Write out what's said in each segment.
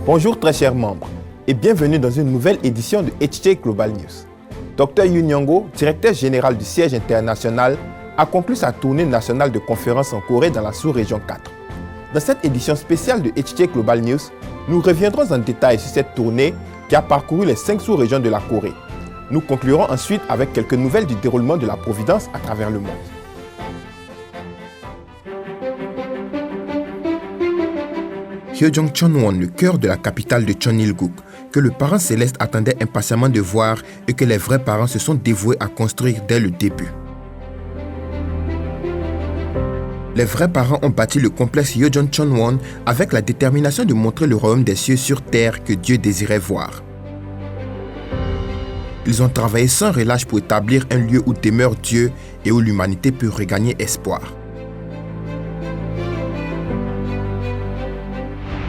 Bonjour très chers membres et bienvenue dans une nouvelle édition de HJ Global News. Dr Yoon Young-go, directeur général du siège international, a conclu sa tournée nationale de conférences en Corée dans la sous-région 4. Dans cette édition spéciale de HJ Global News, nous reviendrons en détail sur cette tournée qui a parcouru les 5 sous-régions de la Corée. Nous conclurons ensuite avec quelques nouvelles du déroulement de la Providence à travers le monde. Hyeojong-cheonwon, le cœur de la capitale de Cheonil-guk, que le parent céleste attendait impatiemment de voir et que les vrais parents se sont dévoués à construire dès le début. Les vrais parents ont bâti le complexe Hyeojong-cheonwon avec la détermination de montrer le royaume des cieux sur terre que Dieu désirait voir. Ils ont travaillé sans relâche pour établir un lieu où demeure Dieu et où l'humanité peut regagner espoir.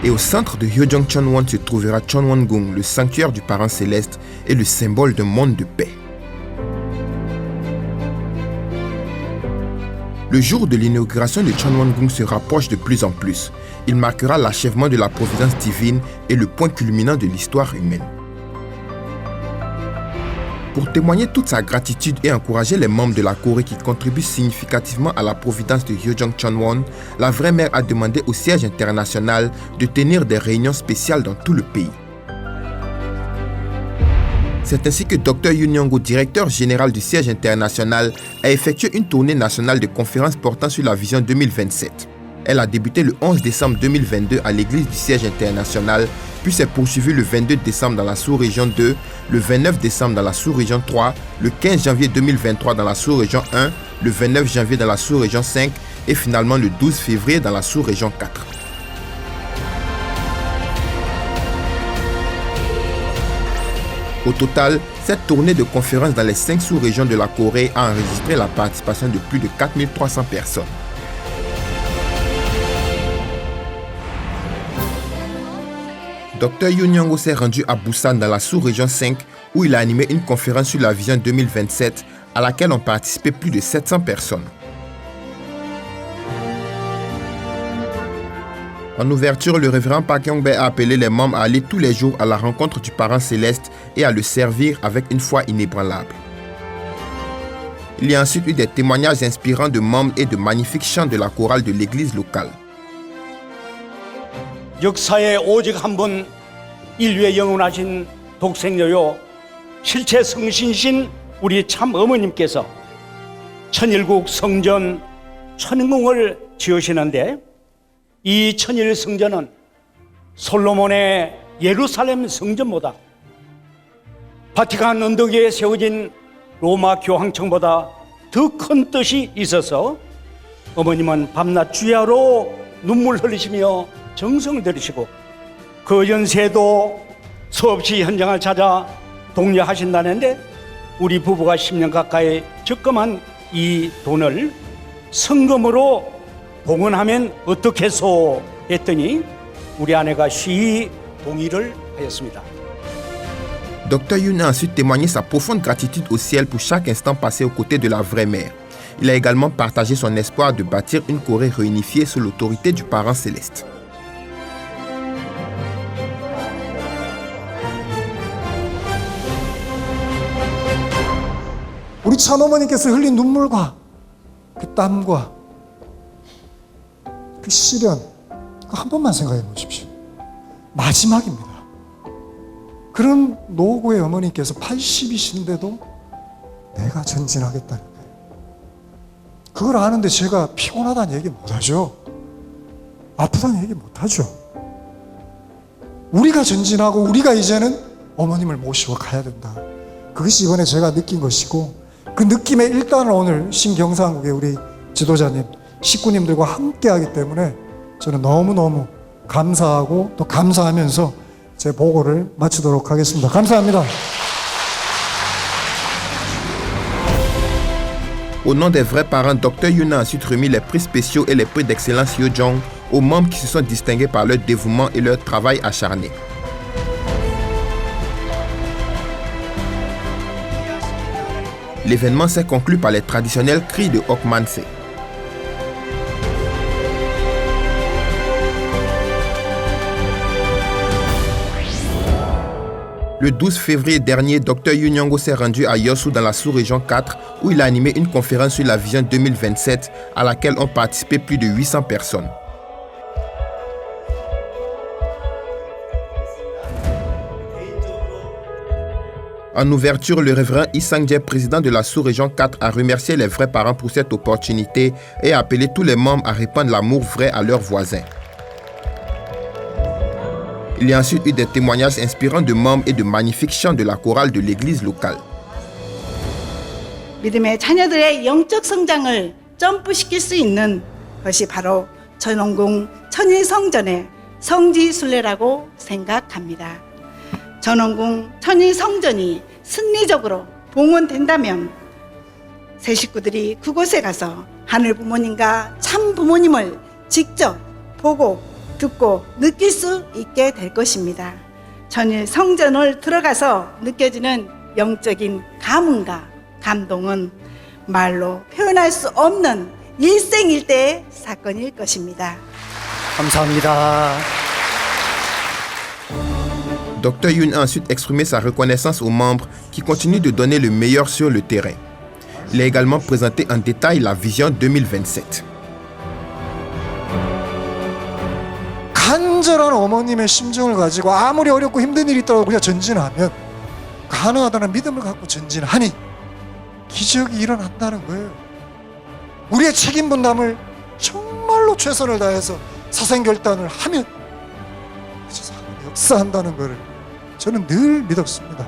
Et au centre de Hyeojong-cheonwon se trouvera Cheonwon-gung, le sanctuaire du parent céleste et le symbole d'un monde de paix. Le jour de l'inauguration de Cheonwon-gung se rapproche de plus en plus. Il marquera l'achèvement de la providence divine et le point culminant de l'histoire humaine. Pour témoigner toute sa gratitude et encourager les membres de la Corée qui contribuent significativement à la providence de Hyeojong-cheonwon, la vraie mère a demandé au siège international de tenir des réunions spéciales dans tout le pays. C'est ainsi que Dr Yoon Young-go, directeur général du siège international, a effectué une tournée nationale de conférences portant sur la vision 2027. Elle a débuté le 11 décembre 2022 à l'église du siège international, puis s'est poursuivie le 22 décembre dans la sous-région 2, le 29 décembre dans la sous-région 3, le 15 janvier 2023 dans la sous-région 1, le 29 janvier dans la sous-région 5 et finalement le 12 février dans la sous-région 4. Au total, cette tournée de conférences dans les 5 sous-régions de la Corée a enregistré la participation de plus de 4300 personnes. Dr Yoon Young-go s'est rendu à Busan dans la sous-région 5 où il a animé une conférence sur la vision 2027 à laquelle ont participé plus de 700 personnes. En ouverture, le révérend Park Yong-bae a appelé les membres à aller tous les jours à la rencontre du parent céleste et à le servir avec une foi inébranlable. Il y a ensuite eu des témoignages inspirants de membres et de magnifiques chants de la chorale de l'église locale. 역사에 오직 한 분 인류의 영원하신 독생녀요 실체 성신신 우리 참 어머님께서 천일국 성전 천궁을 지으시는데 이 천일 성전은 솔로몬의 예루살렘 성전보다 바티칸 언덕 위에 세워진 로마 교황청보다 더 큰 뜻이 있어서 어머님은 밤낮 주야로 눈물 흘리시며 정성을 들이시고 그 연세도 수없이 현장을 찾아 독려하신다는데 우리 부부가 10년 가까이 적금한 이 돈을 성금으로 봉헌하면 어떻겠소 했더니 우리 아내가 쉬이 동의를 하였습니다. Dr Yoon a ensuite témoigné sa profonde gratitude au ciel pour chaque instant passé aux côtés de la vraie mère. Il a également partagé son espoir de bâtir une Corée réunifiée sous l'autorité du parent céleste. 우리 참어머니께서 흘린 눈물과 그 땀과 그 시련 한 번만 생각해 보십시오. 마지막입니다. 그런 노고의 어머니께서 80이신데도 내가 전진하겠다는 거예요. 그걸 아는데 제가 피곤하다는 얘기 못하죠. 아프다는 얘기 못하죠. 우리가 전진하고 우리가 이제는 어머님을 모시고 가야 된다. 그것이 이번에 제가 느낀 것이고 그 느낌에 일단은 오늘 신경상국의 우리 지도자님, 식구님들과 함께 하기 때문에 저는 너무너무 감사하고 또 감사하면서 제 보고를 마치도록 하겠습니다. 감사합니다. Au nom des vrais parents, Dr Yoon a ensuite remis les prix spéciaux et les prix d'excellence Hyeojong aux membres qui se sont distingués par leur dévouement et leur travail acharné. L'événement s'est conclu par les traditionnels cris de Hokmanse. Le 12 février dernier, Dr Youn Nyongo s'est rendu à Yossou dans la sous-région 4 où il a animé une conférence sur la vision 2027 à laquelle ont participé plus de 800 personnes. En ouverture, le révérend Isang Jie, président de la sous-région 4, a remercié les vrais parents pour cette opportunité et a appelé tous les membres à répandre l'amour vrai à leurs voisins. Il y a ensuite eu des témoignages inspirants de membres et de magnifiques chants de la chorale de l'église locale. 믿음의 자녀들의 영적 성장을 점프시킬 수 있는 것이 바로 전원궁 천일성전의 성지순례라고 생각합니다. 전원궁 천일성전이 승리적으로 봉헌된다면 새 식구들이 그곳에 가서 하늘 부모님과 참 부모님을 직접 보고 듣고 느낄 수 있게 될 것입니다. 천일성전을 들어가서 느껴지는 영적인 감흥과 감동은 말로 표현할 수 없는 일생일대의 사건일 것입니다. 감사합니다. Dr Youn a ensuite exprimé sa reconnaissance aux membres qui continuent de donner le meilleur sur le terrain. Il a également présenté en détail la vision 2027. 간절한 어머님의 심정을 가지고 아무리 어렵고 힘든 일이 있더라도 그냥 전진하면 가능하다는 믿음을 갖고 전진하니 기적이 일어난다는 거예요. 우리의 책임 분담을 정말로 최선을 다해서 사생결단을 하면 세상은 역사한다는 것을 저는 늘 믿었습니다.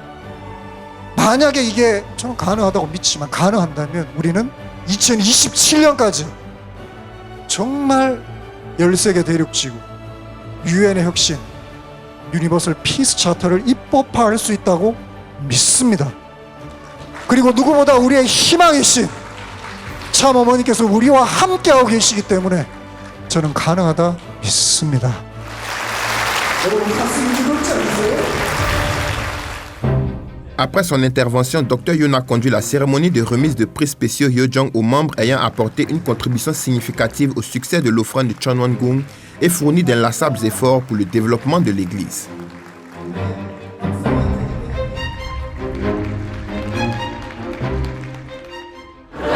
만약에 이게 저는 가능하다고 믿지만 가능한다면 우리는 2027년까지 정말 13개 대륙지구 유엔의 혁신, 유니버설 피스 차터를 입법화할 수 있다고 믿습니다. 그리고 누구보다 우리의 희망이신 참 어머니께서 우리와 함께하고 계시기 때문에 저는 가능하다 믿습니다. 여러분 가슴이 뜨겁지 않으세요? Après son intervention, Dr Youn a conduit la cérémonie de remise de prix spéciaux Hyojong aux membres ayant apporté une contribution significative au succès de l'offrande de Chonwon-gung et fourni d'inlassables efforts pour le développement de l'Église.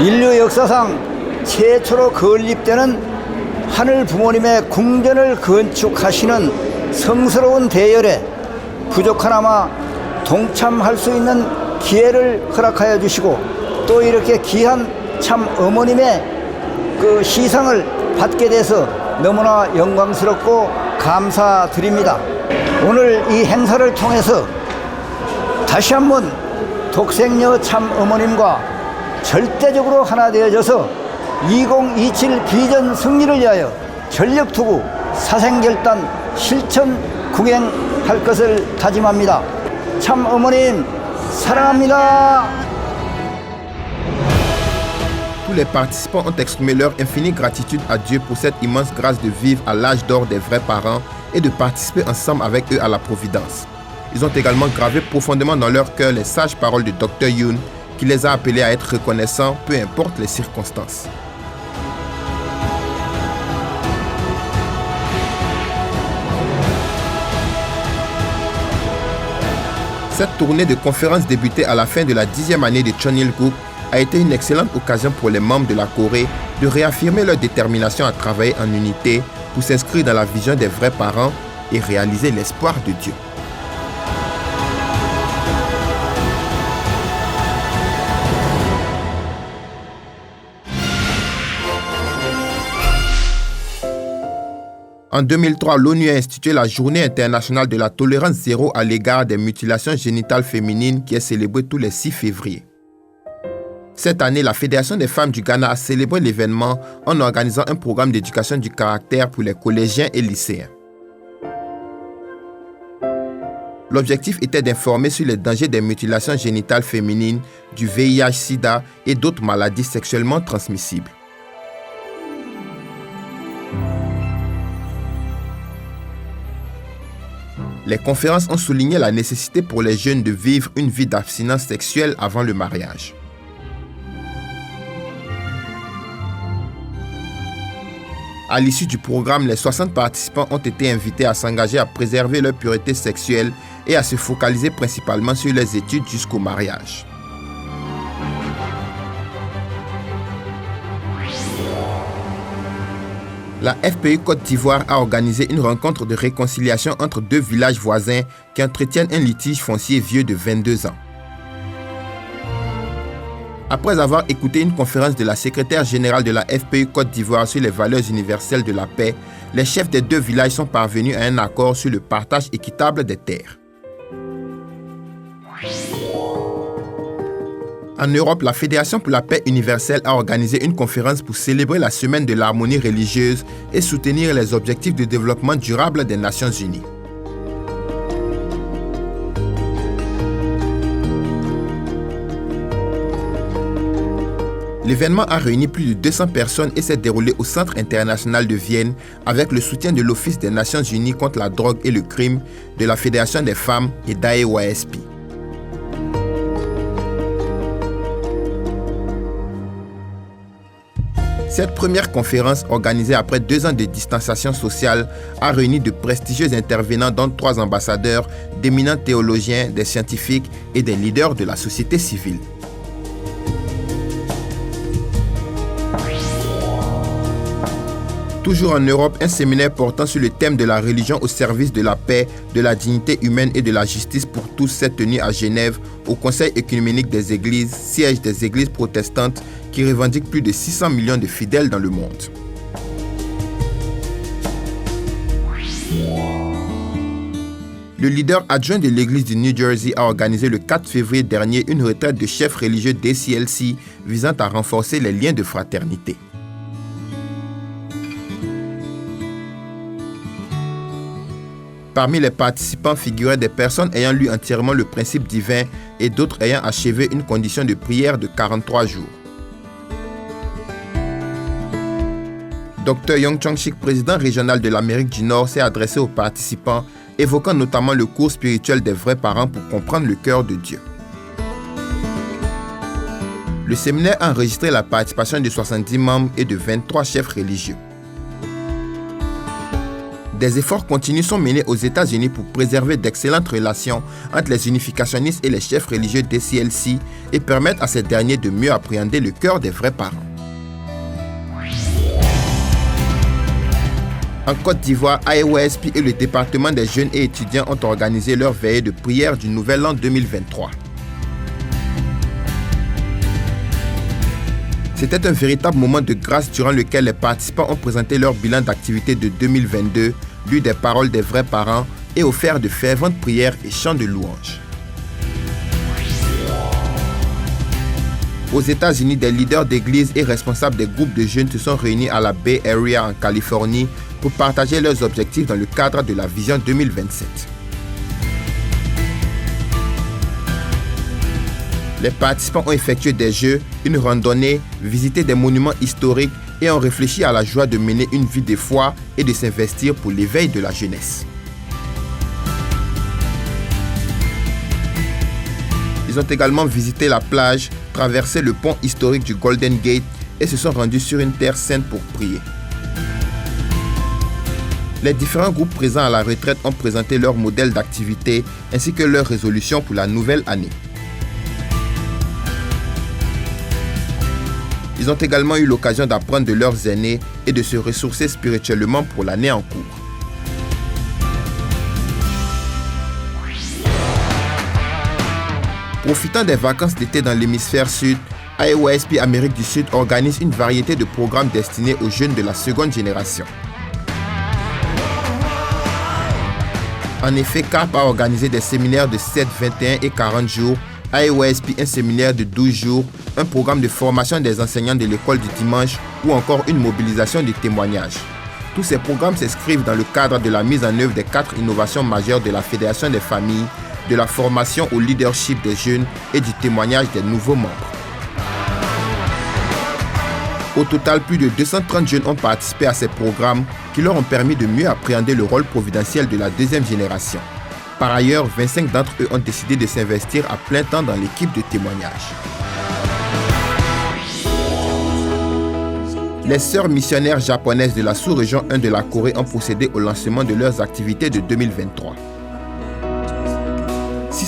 인류 역사상 최초로 건립되는 하늘 부모님의 궁전을 건축하시는 성스러운 대열에 부족하나마 동참할 수 있는 기회를 허락하여 주시고 또 이렇게 귀한 참 어머님의 그 시상을 받게 돼서 너무나 영광스럽고 감사드립니다. 오늘 이 행사를 통해서 다시 한번 독생녀 참 어머님과 절대적으로 하나 되어져서 2027 비전 승리를 위하여 전력투구 사생결단 실천 궁행할 것을 다짐합니다. 참 어머님 사랑합니다. Tous les participants ont exprimé leur infinie gratitude à Dieu pour cette immense grâce de vivre à l'âge d'or des vrais parents et de participer ensemble avec eux à la Providence. Ils ont également gravé profondément dans leur cœur les sages paroles de Dr Youn qui les a appelés à être reconnaissants peu importe les circonstances. Cette tournée de conférences débutée à la fin de la 10e année de Chonil-guk a été une excellente occasion pour les membres de la Corée de réaffirmer leur détermination à travailler en unité pour s'inscrire dans la vision des vrais parents et réaliser l'espoir de Dieu. En 2003, l'ONU a institué la Journée internationale de la tolérance zéro à l'égard des mutilations génitales féminines qui est célébrée tous les 6 février. Cette année, la Fédération des femmes du Ghana a célébré l'événement en organisant un programme d'éducation du caractère pour les collégiens et lycéens. L'objectif était d'informer sur les dangers des mutilations génitales féminines, du VIH-Sida et d'autres maladies sexuellement transmissibles. Les conférences ont souligné la nécessité pour les jeunes de vivre une vie d'abstinence sexuelle avant le mariage. À l'issue du programme, les 60 participants ont été invités à s'engager à préserver leur pureté sexuelle et à se focaliser principalement sur les études jusqu'au mariage. La FPU Côte d'Ivoire a organisé une rencontre de réconciliation entre deux villages voisins qui entretiennent un litige foncier vieux de 22 ans. Après avoir écouté une conférence de la secrétaire générale de la FPU Côte d'Ivoire sur les valeurs universelles de la paix, les chefs des deux villages sont parvenus à un accord sur le partage équitable des terres. En Europe, la Fédération pour la paix universelle a organisé une conférence pour célébrer la semaine de l'harmonie religieuse et soutenir les objectifs de développement durable des Nations unies. L'événement a réuni plus de 200 personnes et s'est déroulé au Centre international de Vienne avec le soutien de l'Office des Nations unies contre la drogue et le crime, de la Fédération des femmes et d'AEWASP. Cette première conférence, organisée après 2 ans de distanciation sociale, a réuni de prestigieux intervenants dont 3 ambassadeurs, d'éminents théologiens, des scientifiques et des leaders de la société civile. Toujours en Europe, un séminaire portant sur le thème de la religion au service de la paix, de la dignité humaine et de la justice pour tous s'est tenu à Genève au Conseil œcuménique des Églises, siège des Églises protestantes qui revendiquent plus de 600 millions de fidèles dans le monde. Le leader adjoint de l'Église du New Jersey a organisé le 4 février dernier une retraite de chefs religieux d'ACLC visant à renforcer les liens de fraternité. Parmi les participants figuraient des personnes ayant lu entièrement le principe divin et d'autres ayant achevé une condition de prière de 43 jours. Dr Yong Chong-Shik, président régional de l'Amérique du Nord, s'est adressé aux participants, évoquant notamment le cours spirituel des vrais parents pour comprendre le cœur de Dieu. Le séminaire a enregistré la participation de 70 membres et de 23 chefs religieux. Des efforts continus sont menés aux États-Unis pour préserver d'excellentes relations entre les unificationnistes et les chefs religieux d'ACLC et permettre à ces derniers de mieux appréhender le cœur des vrais parents. En Côte d'Ivoire, AEWASP et le département des jeunes et étudiants ont organisé leur veillée de prière du Nouvel An 2023. C'était un véritable moment de grâce durant lequel les participants ont présenté leur bilan d'activité de 2022, lu des paroles des vrais parents et offert de ferventes prières et chants de louanges. Aux États-Unis, des leaders d'églises et responsables des groupes de jeunes se sont réunis à la Bay Area en Californie pour partager leurs objectifs dans le cadre de la Vision 2027. Les participants ont effectué des jeux, une randonnée, visité des monuments historiques et ont réfléchi à la joie de mener une vie de foi et de s'investir pour l'éveil de la jeunesse. Ils ont également visité la plage, traversé le pont historique du Golden Gate et se sont rendus sur une terre sainte pour prier. Les différents groupes présents à la retraite ont présenté leur modèle d'activité ainsi que leurs résolutions pour la nouvelle année. Ils ont également eu l'occasion d'apprendre de leurs aînés et de se ressourcer spirituellement pour l'année en cours. Profitant des vacances d'été dans l'hémisphère sud, AEWASP Amérique du Sud organise une variété de programmes destinés aux jeunes de la seconde génération. En effet, CARP a organisé des séminaires de 7, 21 et 40 jours, AEWASP un séminaire de 12 jours, un programme de formation des enseignants de l'école du dimanche ou encore une mobilisation de témoignages. Tous ces programmes s'inscrivent dans le cadre de la mise en œuvre des 4 innovations majeures de la Fédération des familles, de la formation au leadership des jeunes et du témoignage des nouveaux membres. Au total, plus de 230 jeunes ont participé à ces programmes qui leur ont permis de mieux appréhender le rôle providentiel de la deuxième génération. Par ailleurs, 25 d'entre eux ont décidé de s'investir à plein temps dans l'équipe de témoignage. Les sœurs missionnaires japonaises de la sous-région 1 de la Corée ont procédé au lancement de leurs activités de 2023.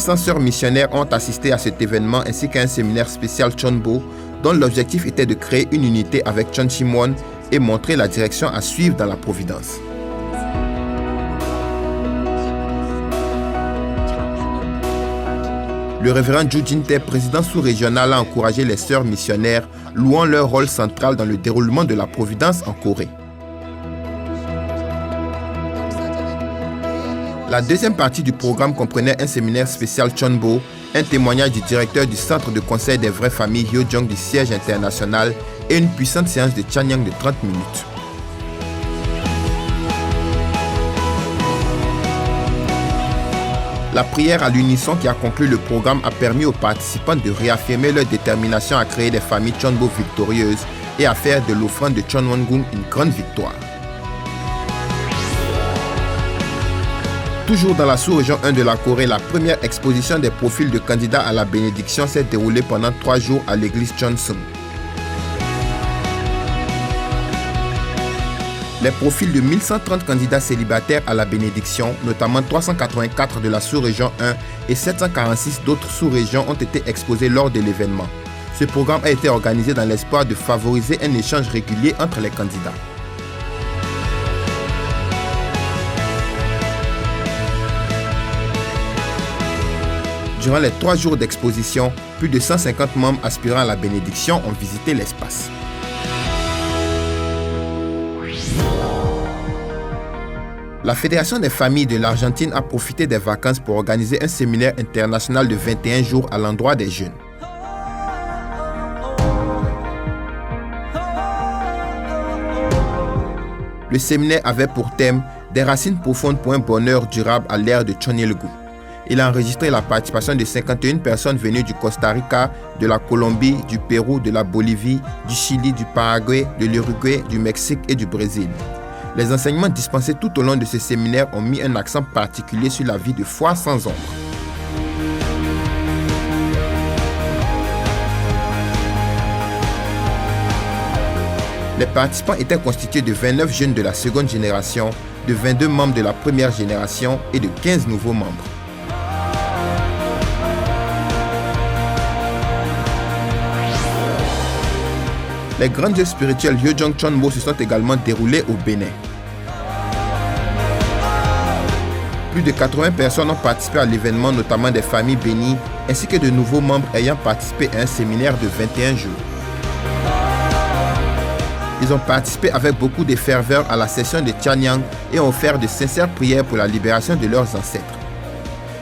600 sœurs missionnaires ont assisté à cet événement ainsi qu'à un séminaire spécial Chonbo dont l'objectif était de créer une unité avec Chon Chimwon et montrer la direction à suivre dans la providence. Le révérend Ju Jin-tae, président sous-régional, a encouragé les sœurs missionnaires, louant leur rôle central dans le déroulement de la providence en Corée. La deuxième partie du programme comprenait un séminaire spécial Chonbo, un témoignage du directeur du Centre de conseil des vraies familles Hyojong du siège international et une puissante séance de Chanyang de 30 minutes. La prière à l'unisson qui a conclu le programme a permis aux participants de réaffirmer leur détermination à créer des familles Chonbo victorieuses et à faire de l'offrande de Chonwon-gung une grande victoire. Toujours dans la sous-région 1 de la Corée, la première exposition des profils de candidats à la bénédiction s'est déroulée pendant 3 jours à l'église Cheonseum. Les profils de 1130 candidats célibataires à la bénédiction, notamment 384 de la sous-région 1 et 746 d'autres sous-régions, ont été exposés lors de l'événement. Ce programme a été organisé dans l'espoir de favoriser un échange régulier entre les candidats. Durant les 3 jours d'exposition, plus de 150 membres aspirant à la bénédiction ont visité l'espace. La Fédération des familles de l'Argentine a profité des vacances pour organiser un séminaire international de 21 jours à l'endroit des jeunes. Le séminaire avait pour thème « Des racines profondes pour un bonheur durable à l'ère de Chonilgu ». Il a enregistré la participation de 51 personnes venues du Costa Rica, de la Colombie, du Pérou, de la Bolivie, du Chili, du Paraguay, de l'Uruguay, du Mexique et du Brésil. Les enseignements dispensés tout au long de ce séminaire ont mis un accent particulier sur la vie de foi sans ombre. Les participants étaient constitués de 29 jeunes de la seconde génération, de 22 membres de la première génération et de 15 nouveaux membres. Les grandes œuvres spirituelles Hyojong Chonbo se sont également déroulées au Bénin. Plus de 80 personnes ont participé à l'événement, notamment des familles bénies, ainsi que de nouveaux membres ayant participé à un séminaire de 21 jours. Ils ont participé avec beaucoup de ferveur à la session de Chanyang et ont offert de sincères prières pour la libération de leurs ancêtres.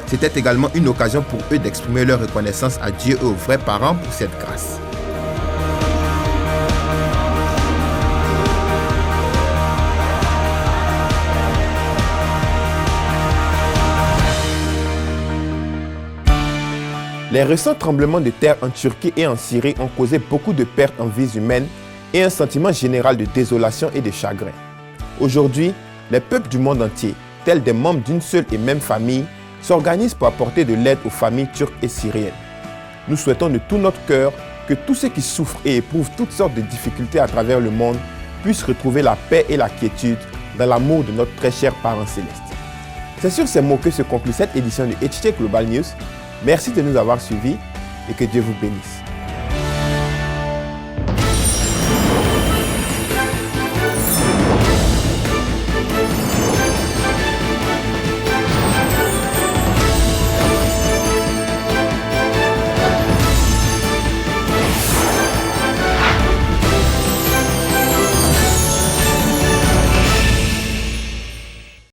C'était également une occasion pour eux d'exprimer leur reconnaissance à Dieu et aux vrais parents pour cette grâce. Les récents tremblements de terre en Turquie et en Syrie ont causé beaucoup de pertes en vies humaines et un sentiment général de désolation et de chagrin. Aujourd'hui, les peuples du monde entier, tels des membres d'une seule et même famille, s'organisent pour apporter de l'aide aux familles turques et syriennes. Nous souhaitons de tout notre cœur que tous ceux qui souffrent et éprouvent toutes sortes de difficultés à travers le monde puissent retrouver la paix et la quiétude dans l'amour de notre très cher parent céleste. C'est sur ces mots que se conclut cette édition de HT Global News. Merci de nous avoir suivis et que Dieu vous bénisse.